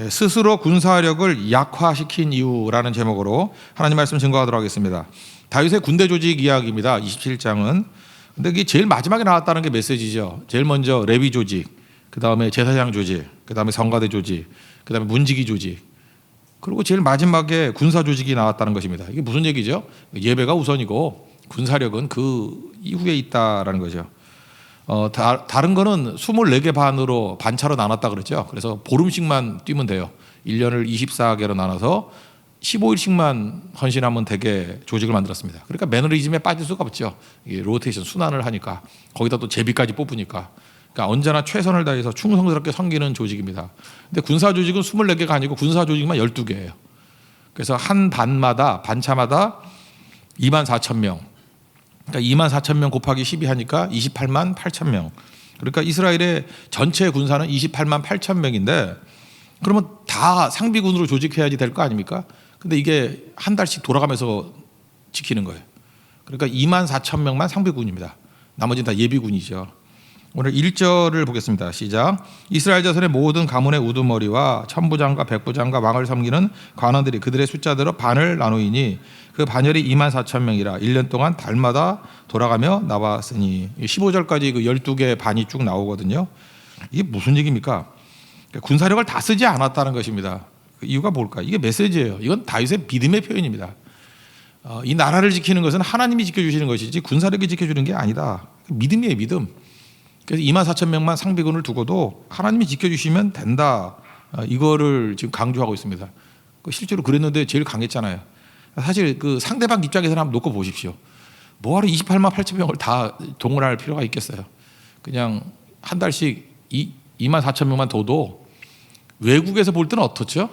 스스로 군사력을 약화시킨 이유라는 제목으로 하나님 말씀 증거하도록 하겠습니다. 다윗의 군대 조직 이야기입니다. 27장은. 근데 이게 제일 마지막에 나왔다는 게 메시지죠. 제일 먼저 레위 조직, 그 다음에 제사장 조직, 그 다음에 성가대 조직, 그 다음에 문지기 조직, 그리고 제일 마지막에 군사 조직이 나왔다는 것입니다. 이게 무슨 얘기죠? 예배가 우선이고 군사력은 그 이후에 있다라는 거죠. 다른 거는 24개 반으로 반차로 나눴다 그랬죠. 그래서 보름씩만 뛰면 돼요. 1년을 24개로 나눠서 15일씩만 헌신하면 되게 조직을 만들었습니다. 그러니까 매너리즘에 빠질 수가 없죠. 이게 로테이션 순환을 하니까 거기다 또 제비까지 뽑으니까. 그러니까 언제나 최선을 다해서 충성스럽게 섬기는 조직입니다. 근데 군사 조직은 24개가 아니고 군사 조직만 12개예요. 그래서 한 반마다 반차마다 24,000명. 그러니까 24,000명 곱하기 12 하니까 28만 8천 명. 그러니까 이스라엘의 전체 군사는 28만 8천 명인데 그러면 다 상비군으로 조직해야지 될 거 아닙니까? 근데 이게 한 달씩 돌아가면서 지키는 거예요. 그러니까 2만 4천 명만 상비군입니다. 나머지는 다 예비군이죠. 오늘 1절을 보겠습니다. 시작. 이스라엘 자손의 모든 가문의 우두머리와 천부장과 백부장과 왕을 섬기는 관원들이 그들의 숫자대로 반을 나누이니 그 반열이 2만 4천 명이라 1년 동안 달마다 돌아가며 나왔으니 15절까지 그 12개 반이 쭉 나오거든요. 이게 무슨 얘기입니까? 군사력을 다 쓰지 않았다는 것입니다. 그 이유가 뭘까? 이게 메시지예요. 이건 다윗의 믿음의 표현입니다. 이 나라를 지키는 것은 하나님이 지켜주시는 것이지 군사력이 지켜주는 게 아니다. 믿음이에요, 믿음. 그래서 2만 4천 명만 상비군을 두고도 하나님이 지켜주시면 된다. 이거를 지금 강조하고 있습니다. 실제로 그랬는데 제일 강했잖아요. 사실 그 상대방 입장에서 한번 놓고 보십시오. 뭐하러 28만 8천 명을 다 동원할 필요가 있겠어요. 그냥 한 달씩 2만 4천 명만 둬도 외국에서 볼 때는 어떻죠?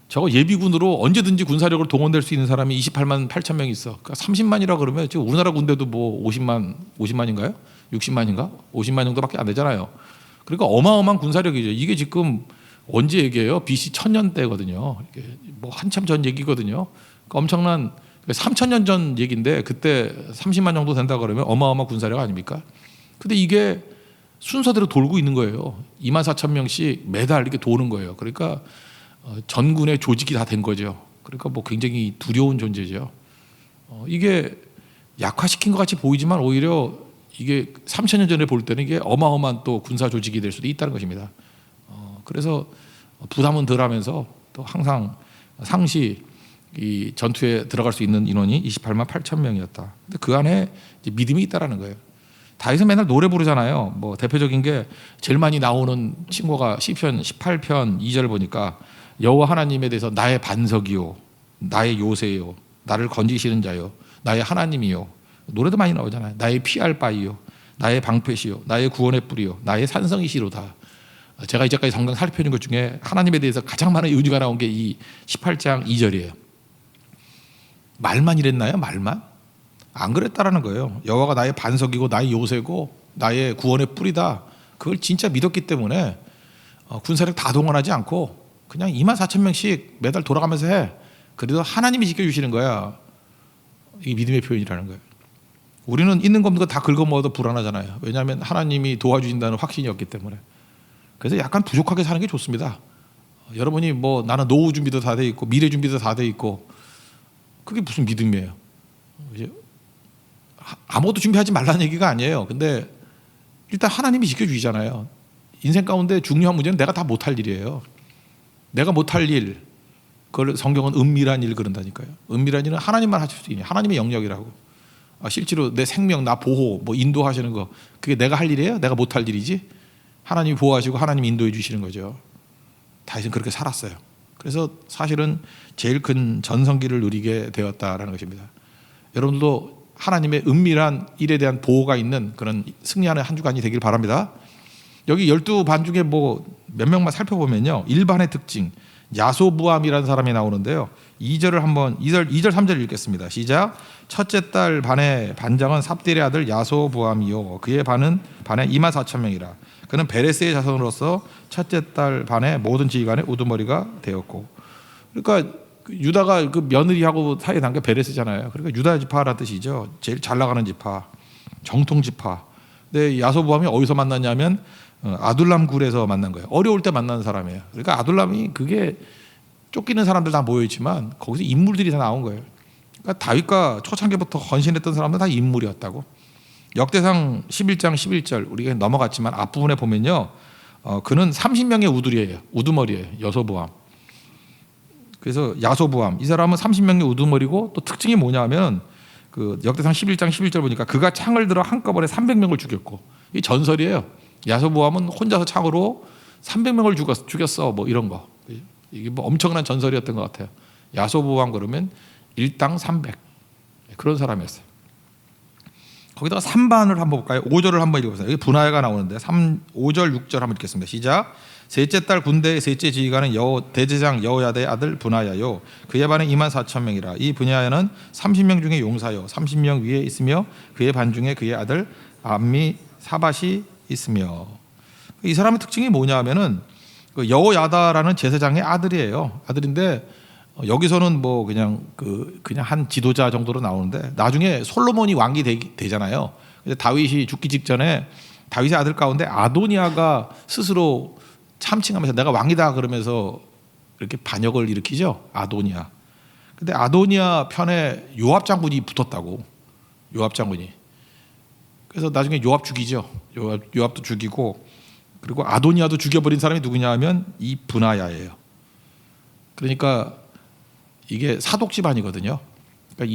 저거 예비군으로 언제든지 군사력을 동원될 수 있는 사람이 28만 8천 명이 있어. 그러니까 30만이라 그러면 지금 우리나라 군대도 뭐 50만인가요? 60만인가? 50만 정도밖에 안 되잖아요. 그러니까 어마어마한 군사력이죠. 이게 지금 언제 얘기예요? BC 1000년대거든요. 뭐 한참 전 얘기거든요. 그러니까 엄청난 3000년 전 얘기인데 그때 30만 정도 된다 그러면 어마어마한 군사력 아닙니까? 근데 이게 순서대로 돌고 있는 거예요. 2만 4천 명씩 매달 이렇게 도는 거예요. 그러니까 전군의 조직이 다 된 거죠. 그러니까 뭐 굉장히 두려운 존재죠. 이게 약화시킨 것 같이 보이지만 오히려 이게 3,000년 전에 볼 때는 이게 어마어마한 또 군사 조직이 될 수도 있다는 것입니다. 그래서 부담은 덜하면서 또 항상 상시 이 전투에 들어갈 수 있는 인원이 28만 8천 명이었다. 근데 그 안에 이제 믿음이 있다라는 거예요. 다윗은 맨날 노래 부르잖아요. 뭐 대표적인 게 제일 많이 나오는 친구가 시편 18편 2절 보니까 여호와 하나님에 대해서 나의 반석이요, 나의 요새요, 나를 건지시는 자요, 나의 하나님이요. 노래도 많이 나오잖아요. 나의 피할 바이요, 나의 방패시요, 나의 구원의 뿌리요, 나의 산성이시로다. 제가 이제까지 성경 살펴본 것 중에 하나님에 대해서 가장 많은 의지가 나온 게 이 18장 2절이에요. 말만 이랬나요? 말만? 안 그랬다라는 거예요. 여호와가 나의 반석이고 나의 요새고 나의 구원의 뿌리다. 그걸 진짜 믿었기 때문에 군사력 다 동원하지 않고 그냥 2만 4천 명씩 매달 돌아가면서 해. 그래도 하나님이 지켜주시는 거야. 이게 믿음의 표현이라는 거예요. 우리는 있는 거 없는 거 다 긁어모아도 불안하잖아요. 왜냐하면 하나님이 도와주신다는 확신이 없기 때문에. 그래서 약간 부족하게 사는 게 좋습니다. 여러분이 뭐 나는 노후 준비도 다 돼 있고 미래 준비도 다 돼 있고 그게 무슨 믿음이에요? 아무것도 준비하지 말라는 얘기가 아니에요. 근데 일단 하나님이 지켜주시잖아요. 인생 가운데 중요한 문제는 내가 다 못할 일이에요. 내가 못할 일, 그걸 성경은 은밀한 일 그런다니까요. 은밀한 일은 하나님만 하실 수 있는 하나님의 영역이라고. 실제로 내 생명, 나 보호, 뭐 인도하시는 거 그게 내가 할 일이에요? 내가 못할 일이지? 하나님이 보호하시고 하나님이 인도해 주시는 거죠. 다윗은 그렇게 살았어요. 그래서 사실은 제일 큰 전성기를 누리게 되었다라는 것입니다. 여러분들도 하나님의 은밀한 일에 대한 보호가 있는 그런 승리하는 한 주간이 되길 바랍니다. 여기 12반 중에 뭐 몇 명만 살펴보면요. 1반의 특징, 야소부암이라는 사람이 나오는데요. 2절 3절 읽겠습니다. 시작. 첫째 딸 반의 반장은 삽딜의 아들 야소부암이요 그의 반에 2만 4천 명이라. 그는 베레스의 자손으로서 첫째 딸 반의 모든 지휘관의 우두머리가 되었고. 그러니까 유다가 그 며느리하고 사이에 난 게 베레스잖아요. 그러니까 유다 지파라는 뜻이죠. 제일 잘 나가는 지파, 정통 지파. 근데 야소부암이 어디서 만났냐면 아둘람 굴에서 만난 거예요. 어려울 때 만난 사람이에요. 그러니까 아둘람이 그게 쫓기는 사람들 다 모여 있지만 거기서 인물들이 다 나온 거예요. 그러니까 다윗과 초창기부터 헌신했던 사람들 다 인물이었다고. 역대상 11장 11절 우리가 넘어갔지만 앞부분에 보면요. 그는 30명의 우두머리예요. 여소보암. 그래서 야소보암. 이 사람은 30명의 우두머리고 또 특징이 뭐냐면 그 역대상 11장 11절 보니까 그가 창을 들어 한꺼번에 300명을 죽였고 이 전설이에요. 야소보암은 혼자서 창으로 300명을 죽였어. 뭐 이런 거. 이게 뭐 엄청난 전설이었던 것 같아요. 야소보암 그러면 일당 300 그런 사람이었어요. 거기다가 3반을 한번 볼까요? 5절을 한번 읽어보세요. 여기 분하야가 나오는데 5절 6절 한번 읽겠습니다. 시작. 셋째 달 군대의 셋째 지휘관은 대제장 여호야다의 아들 분하야요. 그의 반은 24,000명이라. 이 분하야는 30명 중에 용사요 30명 위에 있으며 그의 반 중에 그의 아들 암미 사밧이 있으며. 이 사람의 특징이 뭐냐 하면은 그 여호야다라는 제사장의 아들이에요. 아들인데 여기서는 뭐 그냥 한 지도자 정도로 나오는데 나중에 솔로몬이 왕이 되잖아요. 근데 다윗이 죽기 직전에 다윗의 아들 가운데 아도니아가 스스로 참칭하면서 내가 왕이다 그러면서 이렇게 반역을 일으키죠. 아도니아. 근데 아도니아 편에 요압 장군이 붙었다고. 요압 장군이. 그래서 나중에 요압 죽이죠. 요압도 죽이고 그리고 아도니아도 죽여버린 사람이 누구냐 하면 이 분하야예요. 그러니까 이게 사독 집안이거든요. 그러니까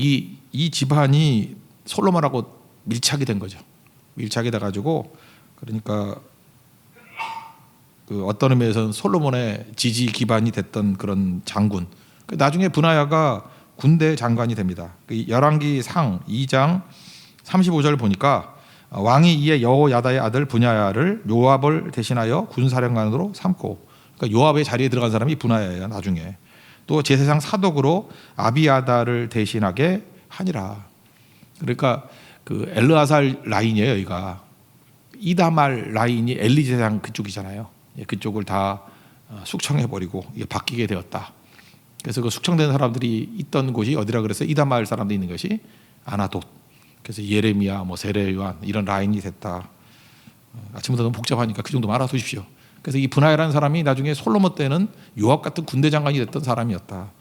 이 집안이 솔로몬하고 밀착이 된 거죠. 밀착이 돼가지고 그러니까 그 어떤 의미에서는 솔로몬의 지지 기반이 됐던 그런 장군. 나중에 분하야가 군대 장관이 됩니다. 열왕기 상 2장 35절 보니까 왕이 이에 여호야다의 아들 분하야를 요압을 대신하여 군사령관으로 삼고, 그러니까 요압의 자리에 들어간 사람이 분하야예요. 나중에 또 제사장 사독으로 아비아다를 대신하게 하니라. 그러니까 그 엘르아살 라인이에요. 여기가 이다말 라인이 엘리 제사장 그쪽이잖아요. 그쪽을 다 숙청해버리고 이게 바뀌게 되었다. 그래서 그 숙청된 사람들이 있던 곳이 어디라 그랬어요? 이다말 사람들이 있는 것이 아나돗. 그래서 예레미야, 뭐 세례 요한 이런 라인이 됐다. 아침부터 너무 복잡하니까 그 정도만 알아두십시오. 그래서 이 분하야라는 사람이 나중에 솔로몬 때는 요압 같은 군대 장관이 됐던 사람이었다.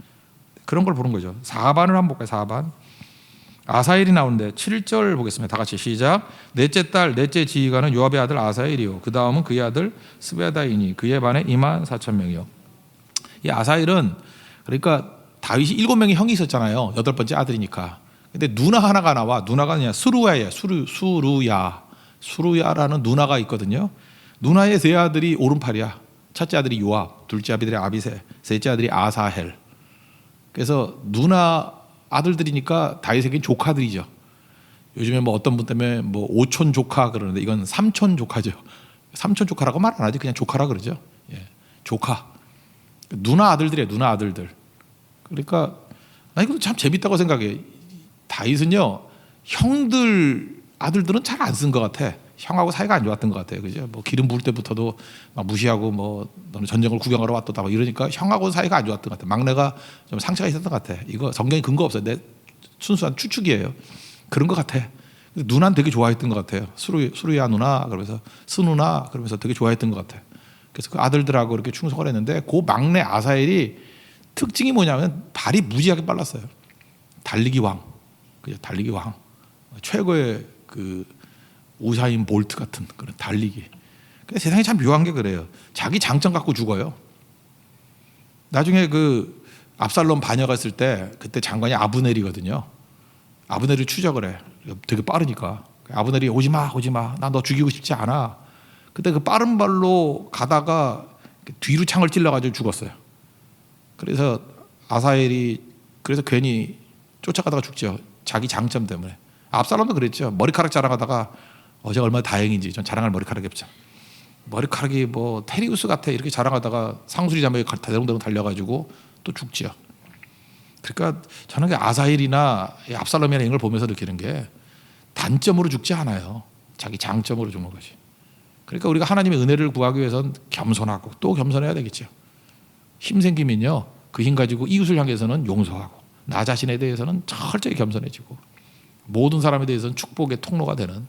그런 걸 보는 거죠. 4반을 한번 볼까요? 4반. 아사엘이 나오는데 7절 보겠습니다. 다 같이 시작. 넷째 달 넷째 지휘관은 요압의 아들 아사엘이요. 그 다음은 그의 아들 스베다이니 그의 반에 24,000명이요. 이 아사엘은 그러니까 다윗이 7명의 형이 있었잖아요. 8번째 아들이니까. 근데 누나 하나가 나와. 누나가 그냥 수루야예요. 수루야라는 누나가 있거든요. 누나의 세 아들이 오른팔이야. 첫째 아들이 요압, 둘째 아들이 아비새, 셋째 아들이 아사헬. 그래서 누나 아들들이니까 다윗에겐 조카들이죠. 요즘에 뭐 어떤 분 때문에 뭐 오촌 조카 그러는데 이건 삼촌 조카죠. 삼촌 조카라고 말 안 하지 그냥 조카라 그러죠. 예, 조카. 누나 아들들이에요. 누나 아들들. 그러니까 나 이것도 참 재밌다고 생각해. 다윗은요 형들 아들들은 잘 안 쓴 것 같아. 형하고 사이가 안 좋았던 것 같아요. 그죠? 뭐 기름 부을 때부터도 막 무시하고 뭐 너는 전쟁을 구경하러 왔다 막 이러니까 형하고 사이가 안 좋았던 것 같아. 막내가 좀 상처가 있었던 것 같아. 이거 성경에 근거 없어요. 내 순수한 추측이에요. 그런 것 같아. 누나는 되게 좋아했던 것 같아요. 수루야 누나 그러면서 스누나 그러면서 되게 좋아했던 것 같아. 그래서 그 아들들하고 이렇게 충성을 했는데 그 막내 아사엘이 특징이 뭐냐면 발이 무지하게 빨랐어요. 달리기 왕. 그죠? 달리기 왕. 최고의 그 우사인 볼트 같은 그런 달리기. 세상이 참 묘한 게 그래요. 자기 장점 갖고 죽어요. 나중에 그 압살롬 반역했을 때 그때 장관이 아브넬이거든요. 아브넬이 추적을 해. 되게 빠르니까. 아브넬이 오지마 나 너 죽이고 싶지 않아. 그때 그 빠른 발로 가다가 뒤로 창을 찔러가지고 죽었어요. 그래서 아사엘이 그래서 괜히 쫓아가다가 죽죠. 자기 장점 때문에. 압살롬도 그랬죠. 머리카락 자랑하다가 어제 얼마나 다행인지 전 자랑할 머리카락이 없죠. 머리카락이 뭐 테리우스 같아 이렇게 자랑하다가 상수리 잠에 대롱대롱 달려가지고 또 죽죠. 그러니까 저는 아사엘이나 압살롬이나 이런 걸 보면서 느끼는 게 단점으로 죽지 않아요. 자기 장점으로 죽는 거지. 그러니까 우리가 하나님의 은혜를 구하기 위해서는 겸손하고 또 겸손해야 되겠죠. 힘 생기면요 그 힘 가지고 이웃을 향해서는 용서하고 나 자신에 대해서는 철저히 겸손해지고 모든 사람에 대해서는 축복의 통로가 되는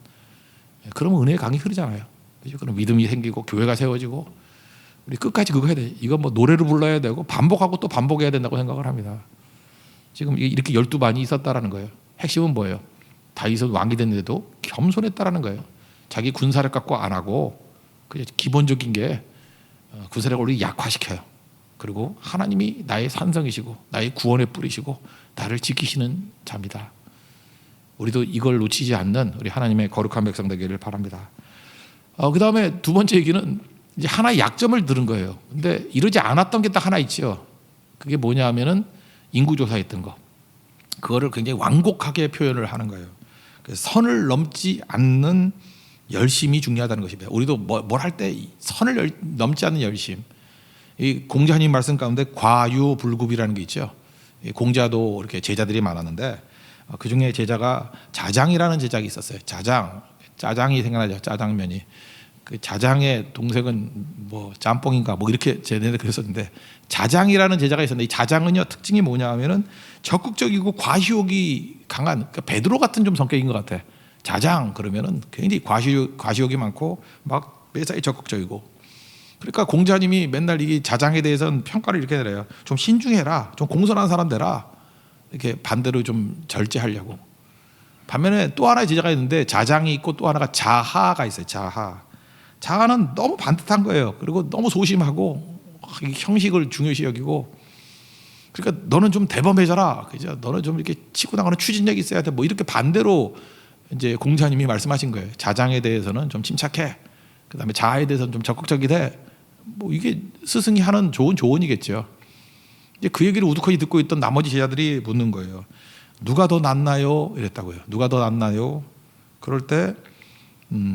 그러면 은혜의 강이 흐르잖아요. 그런 믿음이 생기고 교회가 세워지고 우리 끝까지 그거 해야 돼. 이거 뭐 노래를 불러야 되고 반복하고 또 반복해야 된다고 생각을 합니다. 지금 이렇게 12반이 있었다라는 거예요. 핵심은 뭐예요? 다윗은 왕이 됐는데도 겸손했다라는 거예요. 자기 군사력 갖고 안 하고 그냥 기본적인 게 군사력을 우리 약화시켜요. 그리고 하나님이 나의 산성이시고 나의 구원의 뿌리시고 나를 지키시는 자입니다. 우리도 이걸 놓치지 않는 우리 하나님의 거룩한 백성 되기를 바랍니다. 그 다음에 두 번째 얘기는 이제 하나의 약점을 들은 거예요. 근데 이러지 않았던 게 딱 하나 있죠. 그게 뭐냐 하면은 인구조사했던 거. 그거를 굉장히 완곡하게 표현을 하는 거예요. 선을 넘지 않는 열심이 중요하다는 것입니다. 우리도 뭘 할 때 선을 넘지 않는 열심. 이 공자님 말씀 가운데 과유불급이라는 게 있죠. 공자도 이렇게 제자들이 많았는데 그 중에 제자가 자장이라는 제자가 있었어요. 짜장이 생각나죠. 짜장면이. 그 자장의 동생은 뭐 짬뽕인가 뭐 이렇게 쟤네들 그랬었는데 자장이라는 제자가 있었는데 이 자장은요 특징이 뭐냐 하면은 적극적이고 과시욕이 강한 그러니까 베드로 같은 좀 성격인 것 같아. 자장 그러면은 굉장히 과시욕이 많고 막 매사에 적극적이고. 그러니까 공자님이 맨날 이 자장에 대해서는 평가를 이렇게 내려요. 좀 신중해라, 좀 공손한 사람 되라. 이렇게 반대로 좀 절제하려고. 반면에 또 하나의 제자가 있는데 자장이 있고 또 하나가 자하가 있어요. 자하는 너무 반듯한 거예요. 그리고 너무 소심하고 형식을 중요시 여기고. 그러니까 너는 좀 대범해져라. 그죠? 너는 좀 이렇게 치고 나가는 추진력이 있어야 돼. 뭐 이렇게 반대로 이제 공자님이 말씀하신 거예요. 자장에 대해서는 좀 침착해. 그다음에 자하에 대해서는 좀 적극적이돼. 뭐 이게 스승이 하는 좋은 조언이겠죠. 이제 그 얘기를 우두커니 듣고 있던 나머지 제자들이 묻는 거예요. 누가 더 낫나요? 이랬다고요. 누가 더 낫나요? 그럴 때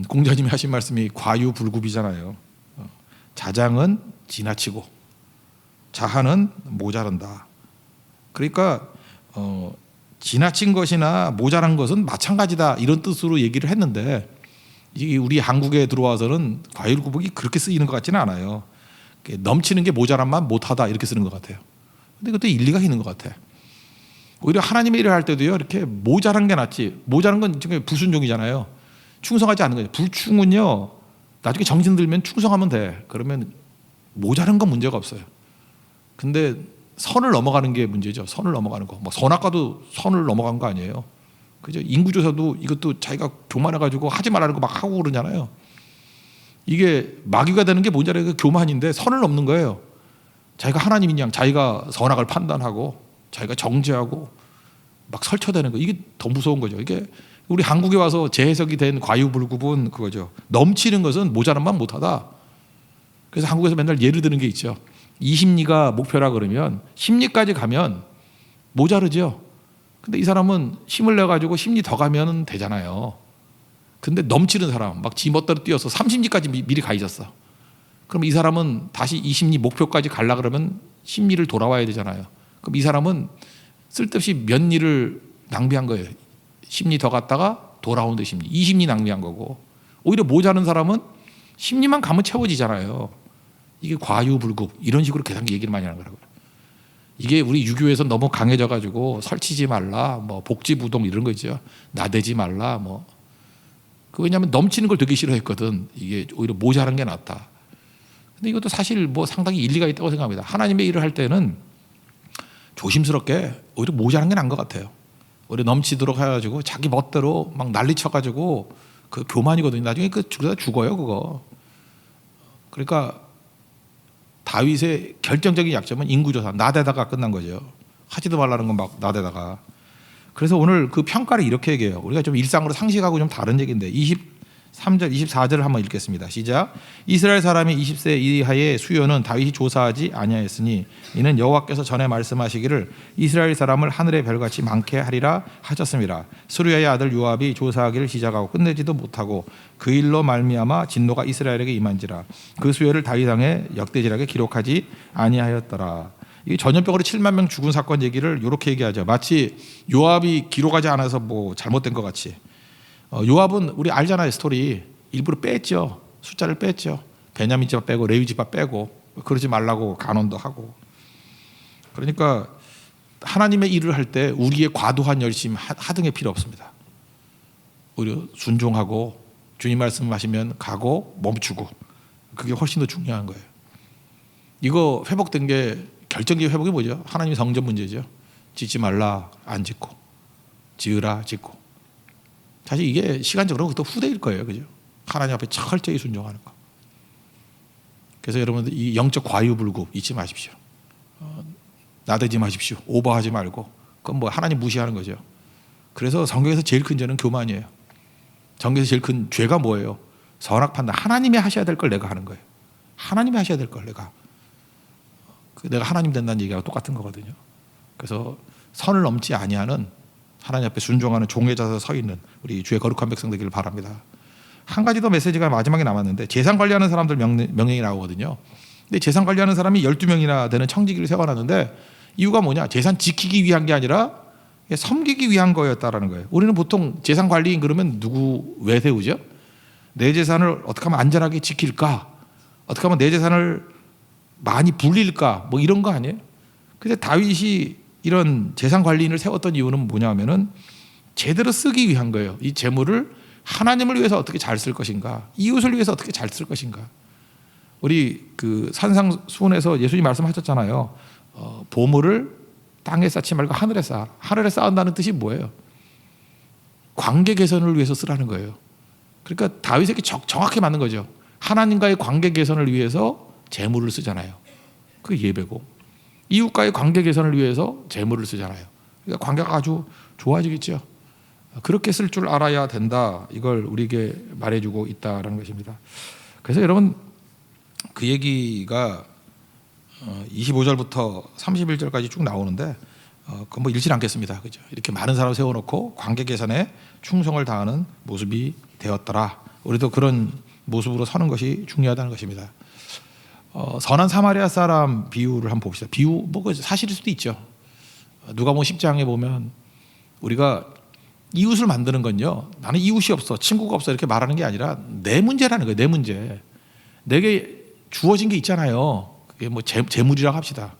공자님이 하신 말씀이 과유불급이잖아요. 자장은 지나치고 자하는 모자란다. 그러니까 지나친 것이나 모자란 것은 마찬가지다 이런 뜻으로 얘기를 했는데 이게 우리 한국에 들어와서는 과유불급이 그렇게 쓰이는 것 같지는 않아요. 넘치는 게 모자란만 못하다 이렇게 쓰는 것 같아요. 근데 그것도 일리가 있는 것 같아. 오히려 하나님의 일을 할 때도요 이렇게 모자란 게 낫지. 모자란 건 지금 불순종이잖아요. 충성하지 않는 거예요. 불충은요 나중에 정신 들면 충성하면 돼. 그러면 모자란 건 문제가 없어요. 근데 선을 넘어가는 게 문제죠. 선을 넘어가는 거. 뭐 선악과도 선을 넘어간 거 아니에요. 그죠? 인구조사도 이것도 자기가 교만해가지고 하지 말라는 거 막 하고 그러잖아요. 이게 마귀가 되는 게 뭔지 알아요? 그 교만인데 선을 넘는 거예요. 자기가 하나님인 양, 자기가 선악을 판단하고 자기가 정죄하고 막 설쳐대는 거. 이게 더 무서운 거죠. 이게 우리 한국에 와서 재해석이 된 과유불급은 그거죠. 넘치는 것은 모자란만 못하다. 그래서 한국에서 맨날 예를 드는 게 있죠. 20리가 목표라 그러면 10리까지 가면 모자르죠. 근데 이 사람은 힘을 내가지고 10리 더 가면 되잖아요. 근데 넘치는 사람 막 지 멋대로 뛰어서 30리까지 미리 가 있었어. 그럼 이 사람은 다시 20리 목표까지 가려고 그러면 10리를 돌아와야 되잖아요. 그럼 이 사람은 쓸데없이 몇 리를 낭비한 거예요. 10리 더 갔다가 돌아오는데 10리, 20리 낭비한 거고. 오히려 모자른 사람은 10리만 가면 채워지잖아요. 이게 과유불급 이런 식으로 계산 얘기를 많이 하는 거라고요. 이게 우리 유교에서 너무 강해져가지고 설치지 말라, 뭐 복지부동 이런 거 있죠. 나대지 말라, 뭐. 왜냐하면 넘치는 걸 되게 싫어했거든. 이게 오히려 모자란 게 낫다. 근데 이것도 사실 뭐 상당히 일리가 있다고 생각합니다. 하나님의 일을 할 때는 조심스럽게 오히려 모자란 게 나은 것 같아요. 오히려 넘치도록 해가지고 자기 멋대로 막 난리쳐가지고 그 교만이거든요. 나중에 그러다 죽어요, 그거. 그러니까 다윗의 결정적인 약점은 인구조사, 나대다가 끝난 거죠. 하지도 말라는 건 막 나대다가. 그래서 오늘 그 평가를 이렇게 얘기해요. 우리가 좀 일상으로 상식하고 좀 다른 얘기인데 23절, 24절을 한번 읽겠습니다. 시작. 이스라엘 사람이 20세 이하의 수요는 다윗이 조사하지 아니하였으니 이는 여호와께서 전에 말씀하시기를 이스라엘 사람을 하늘의 별같이 많게 하리라 하셨습니다. 스루야의 아들 요압이 조사하기를 시작하고 끝내지도 못하고 그 일로 말미암아 진노가 이스라엘에게 임한지라 그 수요를 다윗 왕의 역대지락에 기록하지 아니하였더라. 이 전염병으로 7만 명 죽은 사건 얘기를 이렇게 얘기하죠. 마치 요압이 기록하지 않아서 뭐 잘못된 것 같이. 요압은 우리 알잖아요. 스토리. 일부러 뺐죠. 숫자를 뺐죠. 베냐민 집 빼고 레위 집 빼고 그러지 말라고 간언도 하고. 그러니까 하나님의 일을 할 때 우리의 과도한 열심 하등의 필요 없습니다. 오히려 순종하고 주님 말씀하시면 가고 멈추고, 그게 훨씬 더 중요한 거예요. 이거 회복된 게 결정적인 회복이 뭐죠? 하나님의 성전 문제죠. 짓지 말라 안 짓고, 지으라 짓고. 사실 이게 시간적으로 또 후대일 거예요, 그죠? 하나님 앞에 철저히 순종하는 거. 그래서 여러분들 이 영적 과유불급 잊지 마십시오. 나대지 마십시오. 오버하지 말고. 그건 뭐 하나님 무시하는 거죠. 그래서 성경에서 제일 큰 죄는 교만이에요. 성경에서 제일 큰 죄가 뭐예요? 선악 판단. 하나님이 하셔야 될 걸 내가 하는 거예요. 하나님이 하셔야 될 걸 내가 하나님 된다는 얘기가 똑같은 거거든요. 그래서 선을 넘지 아니하는, 하나님 앞에 순종하는 종의 자세에 서 있는 우리 주의 거룩한 백성 되기를 바랍니다. 한 가지 더 메시지가 마지막에 남았는데, 재산 관리하는 사람들 명령이 나오거든요. 근데 재산 관리하는 사람이 12명이나 되는 청지기를 세워놨는데, 이유가 뭐냐? 재산 지키기 위한 게 아니라 섬기기 위한 거였다라는 거예요. 우리는 보통 재산 관리인 그러면 누구 왜 세우죠? 내 재산을 어떻게 하면 안전하게 지킬까? 어떻게 하면 내 재산을 많이 불릴까? 뭐 이런 거 아니에요? 근데 다윗이 이런 재산 관리인을 세웠던 이유는 뭐냐면은 제대로 쓰기 위한 거예요. 이 재물을 하나님을 위해서 어떻게 잘 쓸 것인가, 이웃을 위해서 어떻게 잘 쓸 것인가. 우리 그 산상수훈에서 예수님 말씀하셨잖아요. 보물을 땅에 쌓지 말고 하늘에 쌓아. 하늘에 쌓는다는 뜻이 뭐예요? 관계 개선을 위해서 쓰라는 거예요. 그러니까 다윗에게 정확히 맞는 거죠. 하나님과의 관계 개선을 위해서 재물을 쓰잖아요. 그게 예배고, 이웃과의 관계 개선을 위해서 재물을 쓰잖아요. 그러니까 관계가 아주 좋아지겠죠. 그렇게 쓸 줄 알아야 된다. 이걸 우리에게 말해주고 있다는 것입니다. 그래서 여러분, 그 얘기가 25절부터 31절까지 쭉 나오는데, 그건 뭐 읽지 않겠습니다. 그죠? 이렇게 많은 사람을 세워놓고 관계 개선에 충성을 다하는 모습이 되었더라. 우리도 그런 모습으로 서는 것이 중요하다는 것입니다. 선한 사마리아 사람 비유를 한번 봅시다. 비유, 뭐 사실일 수도 있죠. 누가복음 10장에 보면 우리가 이웃을 만드는 건요, 나는 이웃이 없어, 친구가 없어 이렇게 말하는 게 아니라 내 문제라는 거예요. 내 문제. 내게 주어진 게 있잖아요. 그게 뭐 재물이라고 합시다.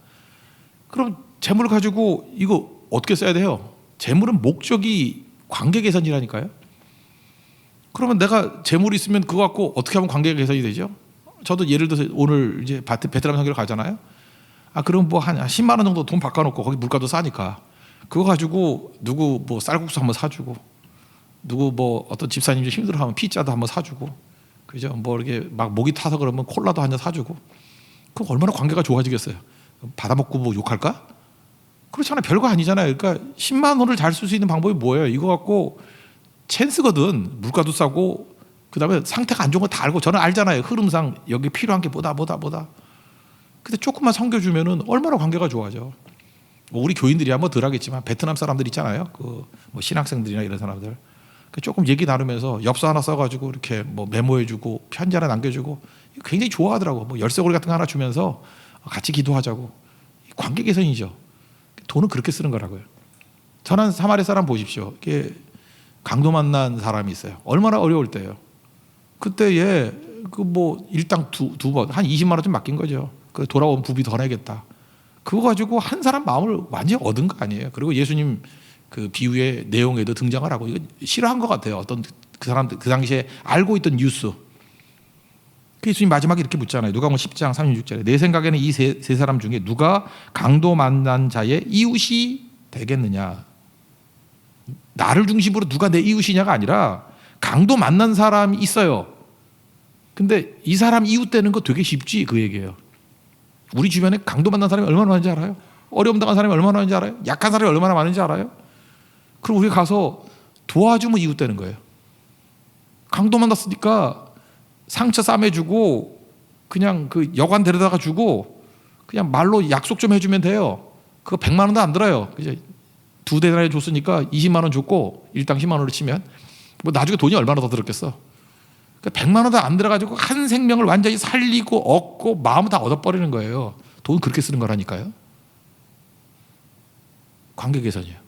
그럼 재물을 가지고 이거 어떻게 써야 돼요? 재물은 목적이 관계 개선이라니까요. 그러면 내가 재물이 있으면 그거 갖고 어떻게 하면 관계 개선이 되죠? 저도 예를 들어서 오늘 이제 베트남 선교를 가잖아요. 그럼 뭐 한 10만 원 정도 돈 바꿔놓고, 거기 물가도 싸니까 그거 가지고 누구 뭐 쌀국수 한번 사주고, 누구 뭐 어떤 집사님이 힘들어하면 피자도 한번 사주고, 그죠? 뭐 이렇게 막 목이 타서 그러면 콜라도 한 잔 사주고, 그럼 얼마나 관계가 좋아지겠어요? 받아먹고 뭐 욕할까? 그렇잖아요. 별거 아니잖아요. 그러니까 10만 원을 잘 쓸 수 있는 방법이 뭐예요? 이거 갖고 찬스거든. 물가도 싸고, 그 다음에 상태가 안 좋은 거 다 알고, 저는 알잖아요. 흐름상 여기 필요한 게 뭐다. 근데 조금만 섬겨주면은 얼마나 관계가 좋아져. 뭐 우리 교인들이야 뭐 덜 하겠지만, 베트남 사람들 있잖아요. 그 뭐 신학생들이나 이런 사람들. 조금 얘기 나누면서 엽서 하나 써가지고 이렇게 뭐 메모해주고 편지 하나 남겨주고 굉장히 좋아하더라고. 뭐 열쇠고리 같은 거 하나 주면서 같이 기도하자고. 관계 개선이죠. 돈은 그렇게 쓰는 거라고요. 선한 사마리아 사람 보십시오. 이게 강도 만난 사람이 있어요. 얼마나 어려울 때예요. 그때 얘 그 뭐 일당 두 번 한 20만 원 좀 맡긴 거죠. 그 돌아온 부비 더 내겠다. 그거 가지고 한 사람 마음을 완전히 얻은 거 아니에요. 그리고 예수님 그 비유의 내용에도 등장을 하고, 이거 싫어한 것 같아요. 어떤 그 사람들 그 당시에 알고 있던 뉴스. 그 예수님 마지막에 이렇게 묻잖아요. 누가복음 10장 36절에 내 생각에는 이 세 사람 중에 누가 강도 만난 자의 이웃이 되겠느냐. 나를 중심으로 누가 내 이웃이냐가 아니라 강도 만난 사람이 있어요. 근데 이 사람 이웃 되는 거 되게 쉽지, 그 얘기예요. 우리 주변에 강도 만난 사람이 얼마나 많은지 알아요? 어려움 당한 사람이 얼마나 많은지 알아요? 약한 사람이 얼마나 많은지 알아요? 그럼 우리 가서 도와주면 이웃 되는 거예요. 강도 만났으니까 상처 싸매주고, 그냥 그 여관 데려다가 주고, 그냥 말로 약속 좀 해주면 돼요. 그거 100만 원도 안 들어요. 이제 2대나 줬으니까 20만 원 줬고, 일당 10만 원을 치면 뭐 나중에 돈이 얼마나 더 들었겠어. 그러니까 100만 원도 안 들어가지고 한 생명을 완전히 살리고 얻고 마음을 다 얻어버리는 거예요. 돈 그렇게 쓰는 거라니까요. 관계 개선이에요.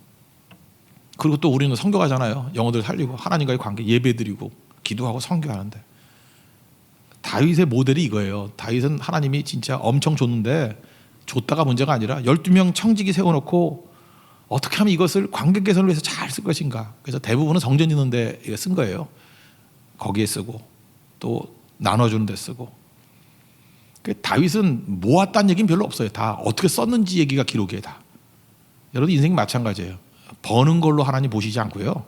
그리고 또 우리는 선교하잖아요. 영혼들 살리고 하나님과의 관계 예배드리고 기도하고 선교하는데, 다윗의 모델이 이거예요. 다윗은 하나님이 진짜 엄청 줬는데, 줬다가 문제가 아니라 12명 청지기 세워놓고 어떻게 하면 이것을 관계 개선을 위해서 잘 쓸 것인가. 그래서 대부분은 성전 짓는 데 쓴 거예요. 거기에 쓰고 또 나눠주는 데 쓰고. 다윗은 모았다는 얘기는 별로 없어요. 다 어떻게 썼는지 얘기가 기록이에요. 다. 여러분 인생이 마찬가지예요. 버는 걸로 하나님 보시지 않고요.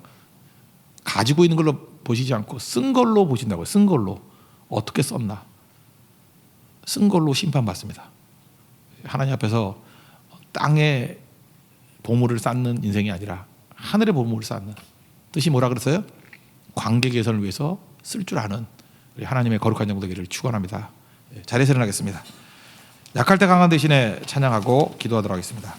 가지고 있는 걸로 보시지 않고 쓴 걸로 보신다고요. 쓴 걸로. 어떻게 썼나. 쓴 걸로 심판받습니다. 하나님 앞에서 땅에 보물을 쌓는 인생이 아니라 하늘의 보물을 쌓는. 뜻이 뭐라 그랬어요? 관계 개선을 위해서 쓸 줄 아는 우리 하나님의 거룩한 영광 되기를 축원합니다. 자리에서 일어나겠습니다. 약할 때 강한 대신에 찬양하고 기도하도록 하겠습니다.